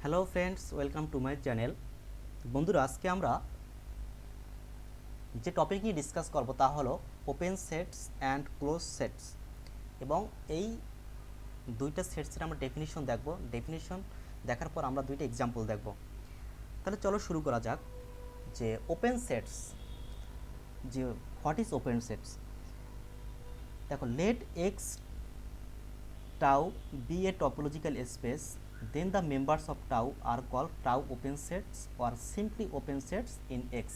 Hello friends, welcome to my channel. বন্ধুরা, আজকে আমরা যে টপিক নিয়ে ডিসকাস করব তা হলো open sets and close sets, এবং এই দুইটা সেটসের আমরা ডেফিনিশন দেখব। ডেফিনিশন দেখার পর আমরা দুইটা এক্সাম্পল দেখব। তাহলে চলো শুরু করা যাক। যে ওপেন সেটস, যে হোয়াট ইজ ওপেন সেটস। দেখো, let X tau be a topological space, then the members of tau are called tau open sets or simply open sets in X.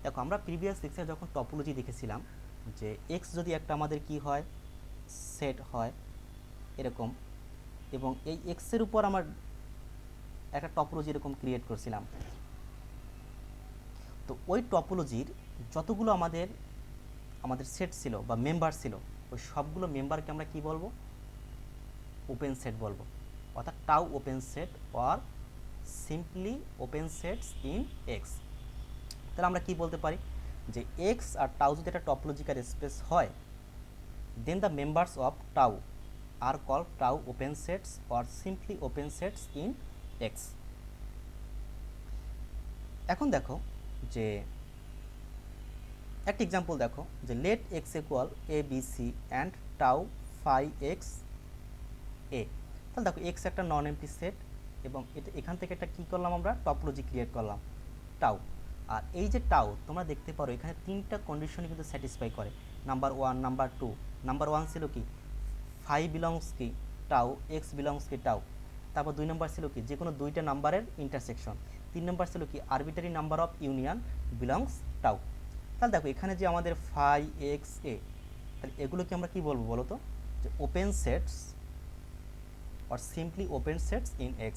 দেখো, আমরা প্রিভিয়াস লেকচারে যখন টপোলজি দেখেছিলাম যে x যদি একটা আমাদের কি হয়, সেট হয় এরকম, এবং এই এক্সের উপর আমার একটা টপোলজি এরকম ক্রিয়েট করছিলাম। তো ওই টপোলজির যতগুলো আমাদের আমাদের সেট ছিল বা মেম্বার ছিল, ওই সবগুলো মেম্বারকে আমরা কি বলবো? ওপেন সেট বলবো, অর্থাৎ tau open set or simply open sets in x. তাহলে আমরা কি বলতে পারি যে এক্স আর টাউ যদি একটা টপোলজিক্যাল স্পেস হয়, then the members of tau are call tau open sets or simply open sets in X. এখন দেখো যে একটা এক্সাম্পল দেখো, যে let X equal A B C and tau phi X A. তাহলে দেখো, এক্স একটা নন এমটি সেট, এবং এটা এখান থেকে একটা কী করলাম, আমরা টপোলজি ক্রিয়েট করলাম টাউ। আর এই যে টাউ তোমরা দেখতে পারো এখানে তিনটা কন্ডিশনই কিন্তু স্যাটিসফাই করে। Number one, number two. Number one ছিল কি, ফাই বিলংস কি টাউ, এক্স বিলংস কি টাউ। তারপর দুই নম্বর ছিল কি, যে কোনো দুইটা নাম্বারের ইন্টারসেকশন। তিন নম্বর ছিল কি, arbitrary number of union belongs tau. তাহলে দেখো, এখানে যে আমাদের ফাই এক্স এ, তাহলে এগুলোকে আমরা কি বলবো বলো তো? যে open sets or simply open sets in X.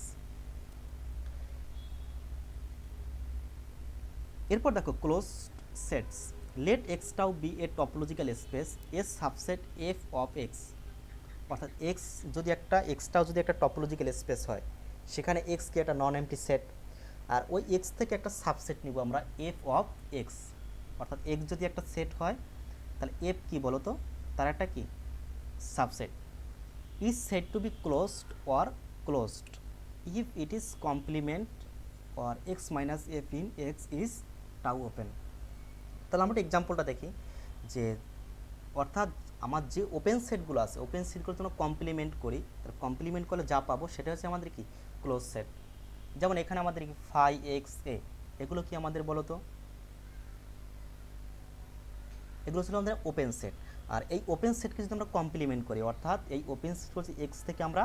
এরপর দেখো closed sets. Let X tau be a topological space S subset F of X. অর্থাৎ X যদি একটা X tau যদি একটা টপোলজিক্যাল স্পেস হয়, সেখানে X কি একটা নন এমটি সেট, আর ওই X থেকে একটা সাবসেট নিব আমরা F of X। অর্থাৎ X যদি একটা সেট হয়, তাহলে F কি বলো তো? তার একটা কি subset is said to be closed or closed if it is complement or x minus f in x is tau open. তাহলে আমরা এক্সাম্পলটা দেখি, যে অর্থাৎ আমার যে ওপেন সেটগুলো আছে, ওপেন সেটগুলোর জন্য কমপ্লিমেন্ট করি, তার কমপ্লিমেন্ট করলে যা পাবো সেটা হচ্ছে আমাদের কি ক্লোজ সেট। যেমন এখানে আমাদের কি ফাই এক্স এ, এগুলো কি আমাদের বলো তো? এগুলো ছিল আমাদের ওপেন সেট। আর এই ওপেন সেটকে যদি আমরা কমপ্লিমেন্ট করি, অর্থাৎ এই ওপেন সেট হচ্ছে এক্স থেকে আমরা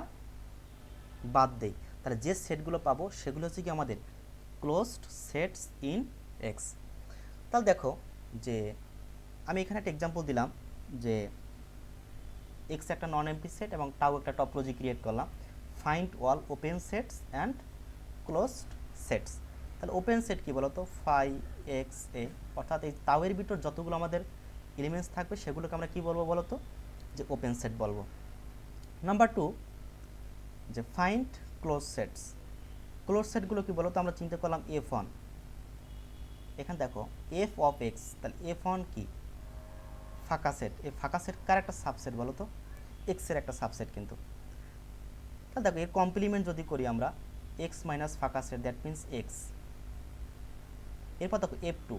বাদ দেই, তাহলে যে সেটগুলো পাবো সেগুলো হচ্ছে কি আমাদের ক্লোজড সেটস ইন এক্স। তাহলে দেখো, যে আমি এখানে একটা এক্সাম্পল দিলাম, যে এক্স একটা নন এমটি সেট এবং টাউ একটা টপোলজি ক্রিয়েট করলাম। Find all open sets and closed sets. তাহলে ওপেন সেট কি বলতো? ফাই এক্স এ, অর্থাৎ এই টাউয়ের ভিতর যতগুলো আমাদের এলিমেন্টস থাকবে সেগুলোকে আমরা কি বলবো বলতো? যে ওপেন সেট বলবো। নাম্বার টু, যে ফাইন্ড ক্লোজ সেটস। ক্লোজ সেটগুলো কি বলতো? আমরা চিন্তা করলাম এফ ওয়ান। এখানে দেখো এফ অফ এক্স, তাহলে এফ ওয়ান কি ফাঁকা সেট। এই ফাঁকা সেট কার একটা সাবসেট বলো তো? এক্সের একটা সাবসেট কিন্তু। তাহলে দেখো, এর কমপ্লিমেন্ট যদি করি আমরা, এক্স মাইনাস ফাঁকা সেট, দ্যাট মিনস এক্স। এরপর দেখো এফ টু,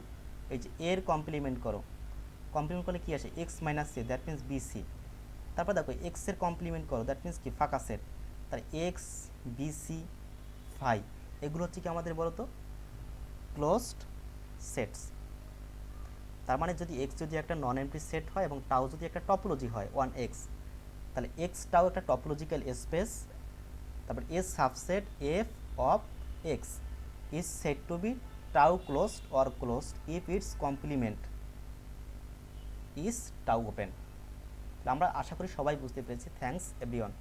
এই যে এর কমপ্লিমেন্ট করো, কমপ্লিমেন্ট করলে কি আসে? X minus C, that means BC. তারপর দেখো এক্সের কমপ্লিমেন্ট করো, দ্যাট মিনস কি ফাঁকা সেট, তাহলে এক্স বিসি ফাই। এগুলো হচ্ছে কি আমাদের বলতো? Closed sets. তার মানে যদি এক্স যদি একটা নন এমটি সেট হয় এবং টাউ যদি একটা টপোলজি হয় ওয়ান এক্স, তাহলে এক্স টাউ একটা টপোলজিক্যাল স্পেস, তারপর S subset F of X is set to be tau closed or closed if its complement is tau open. আমরা আশা করি সবাই বুঝতে পেরেছি। Thanks everyone.